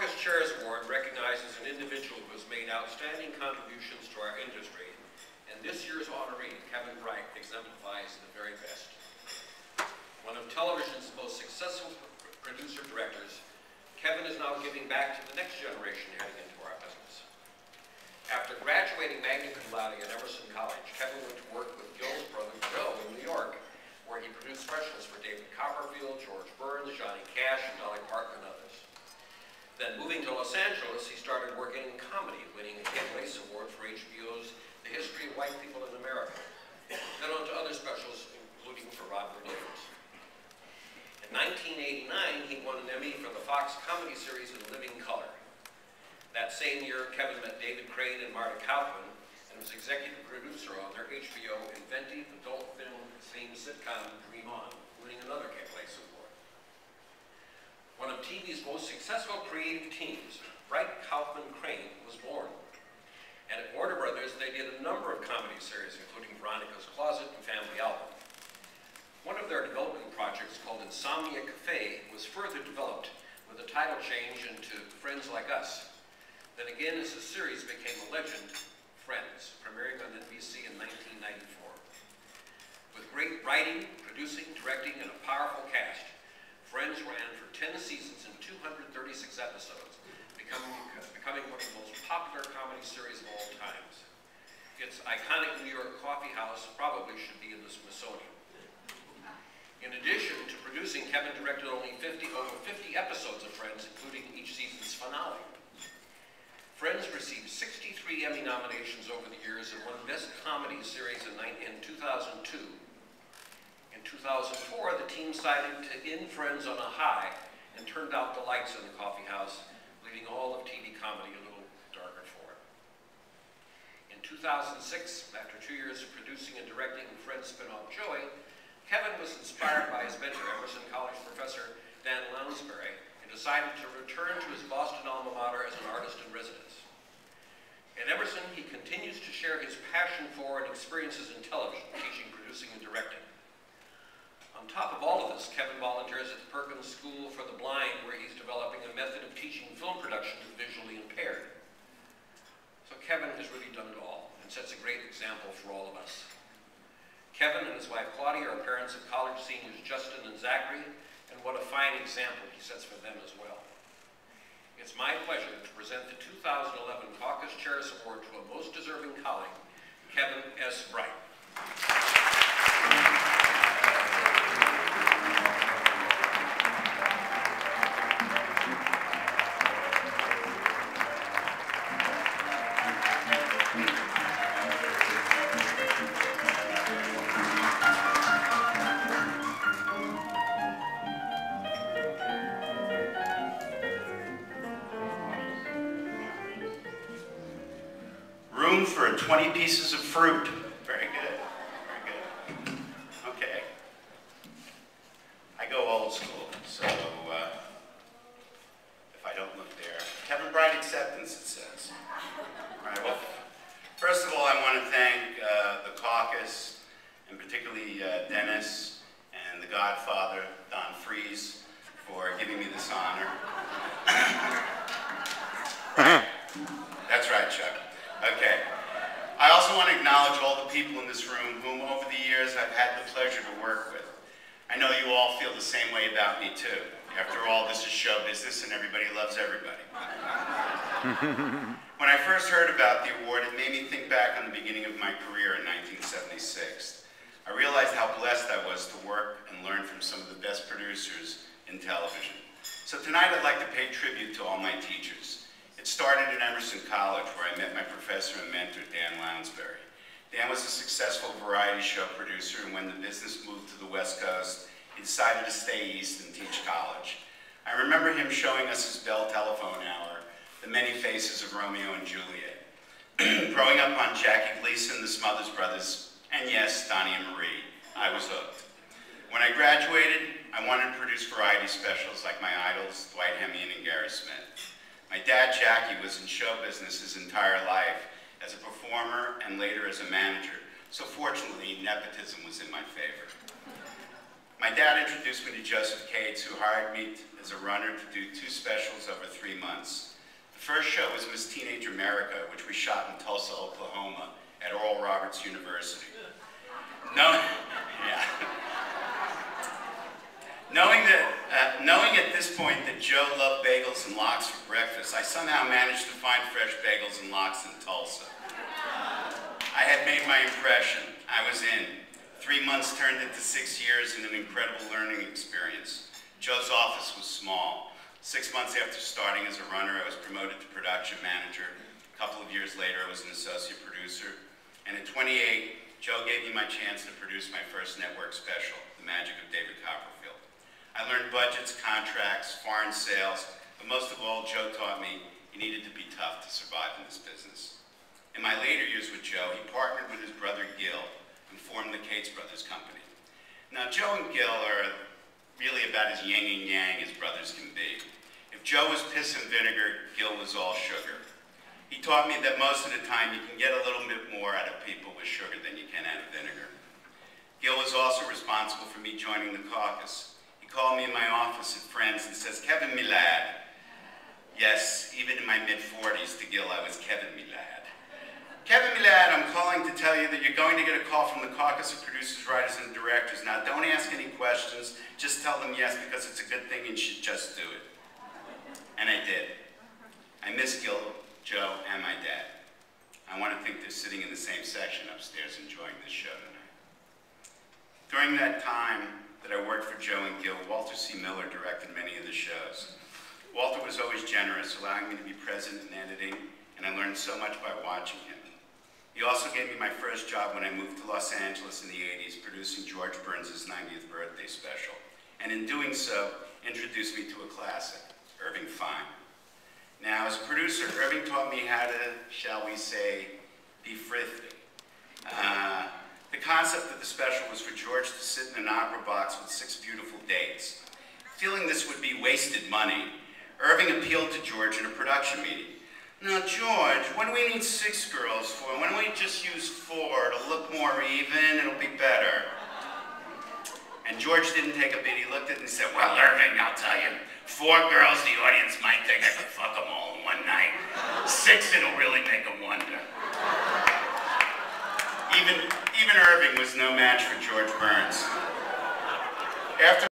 Caucus Chairs Award recognizes an individual who has made outstanding contributions to our industry, and this year's honoree, Kevin Bright, exemplifies the very best. One of television's most successful producer-directors, Kevin is now giving back to the next generation heading into our business. After graduating magna cum laude at Emerson College, Kevin went to work with Gil's brother Joe in New York, where he produced specials for David Copperfield, George Burns, Johnny Cash, and Dolly Parton, and others. Then moving to Los Angeles, he started working in comedy, winning a Kid Lace Award for HBO's The History of White People in America, then on to other specials, including for Robert Williams. In 1989, he won an Emmy for the Fox comedy series In Living Color. That same year, Kevin met David Crane and Marta Kaufman and was executive producer on their HBO inventive adult film-themed sitcom Dream On, winning another Kid Lace Award. One of TV's most successful creative teams, Bright Kaufman Crane, was born. And at Warner Brothers, they did a number of comedy series, including Veronica's Closet and Family Album. One of their development projects, called Insomnia Cafe, was further developed with a title change into Friends Like Us. Then again, as the series became a legend, Friends, premiering on NBC in 1994. With great writing, producing, directing, and a powerful cast, Friends ran for 10 seasons and 236 episodes, becoming one of the most popular comedy series of all times. Its iconic New York coffee house probably should be in the Smithsonian. In addition to producing, Kevin directed over 50 episodes of Friends, including each season's finale. Friends received 63 Emmy nominations over the years and won Best Comedy Series in 2002. In 2004, the team decided to end Friends on a high and turned out the lights in the coffee house, leaving all of TV comedy a little darker for it. In 2006, after 2 years of producing and directing Friends spin-off Joey, Kevin was inspired by his mentor, Emerson College professor Dan Lounsbury, and decided to return to his Boston alma mater as an artist in residence. At Emerson, he continues to share his passion for and experiences in television, teaching, producing, and directing. On top of all of this, Kevin volunteers at the Perkins School for the Blind, where he's developing a method of teaching film production to the visually impaired. So Kevin has really done it all and sets a great example for all of us. Kevin and his wife Claudia are parents of college seniors Justin and Zachary, and what a fine example he sets for them as well. It's my pleasure to present the 2011 Caucus Chairs Award to a most deserving colleague, Kevin S. Bright. Room for 20 pieces of fruit. Very good, very good. Okay. I go old school, so if I don't look there. Kevin Bright acceptance, it says. All right, well, first of all, I want to thank the Caucus, and particularly Dennis and the Godfather, Don Freeze, for giving me this honor. That's right, Chuck. Okay. I also want to acknowledge all the people in this room whom over the years I've had the pleasure to work with. I know you all feel the same way about me too. After all, this is show business and everybody loves everybody. When I first heard about the award, it made me think back on the beginning of my career in 1976. I realized how blessed I was to work and learn from some of the best producers in television. So tonight I'd like to pay tribute to all my teachers. It started at Emerson College, where I met my professor and mentor, Dan Lounsbury. Dan was a successful variety show producer, and when the business moved to the West Coast, he decided to stay east and teach college. I remember him showing us his Bell telephone hour, The Many Faces of Romeo and Juliet. Growing up on Jackie Gleason, the Smothers Brothers, and yes, Donnie and Marie, I was hooked. When I graduated, I wanted to produce variety specials like my idols, Dwight Hemian and Gary Smith. My dad, Jackie, was in show business his entire life as a performer and later as a manager, so fortunately, nepotism was in my favor. My dad introduced me to Joseph Cates, who hired me as a runner to do 2 specials over 3 months. The first show was Miss Teenage America, which we shot in Tulsa, Oklahoma, at Oral Roberts University. Knowing at this point that Joe loved bagels and lox for breakfast, I somehow managed to find fresh bagels and lox in Tulsa. I had made my impression. I was in. 3 months turned into 6 years and an incredible learning experience. Joe's office was small. 6 months after starting as a runner, I was promoted to production manager. A couple of years later, I was an associate producer. And at 28, Joe gave me my chance to produce my first network special, The Magic of David Copperfield. I learned budgets, contracts, foreign sales, but most of all, Joe taught me you needed to be tough to survive in this business. In my later years with Joe, he partnered with his brother Gil and formed the Cates Brothers Company. Now, Joe and Gil are really about as yin and yang as brothers can be. If Joe was piss and vinegar, Gil was all sugar. He taught me that most of the time you can get a little bit more out of people with sugar than you can out of vinegar. Gil was also responsible for me joining the Caucus. He called me in my office at Friends and says, "Kevin, me lad." Yes, even in my mid-40s to Gil, I was Kevin, me lad. "Kevin, me lad, I'm calling to tell you that you're going to get a call from the Caucus of producers, writers, and directors. Now, don't ask any questions. Just tell them yes because it's a good thing and you should just do it." And I did. I miss Gil, Joe, and my dad. I want to think they're sitting in the same section upstairs enjoying this show tonight. During that time that I worked for Joe and Gil, Walter C. Miller directed many of the shows. Walter was always generous, allowing me to be present in editing, and I learned so much by watching him. He also gave me my first job when I moved to Los Angeles in the 80s, producing George Burns' 90th birthday special, and in doing so, introduced me to a classic, Irving Fine. Now, as a producer, Irving taught me how to, shall we say, be thrifty. The concept of the special was for George to sit in an opera box with 6 beautiful dates. Feeling this would be wasted money, Irving appealed to George in a production meeting. "Now, George, what do we need 6 girls for? Why don't we just use 4? It'll look more even, it'll be better." And George didn't take a bit. He looked at it and said, "Well, Irving, I'll tell you, 4 girls, the audience might think I could fuck them all in one night. 6, it'll really make them wonder." Even Irving was no match for George Burns. After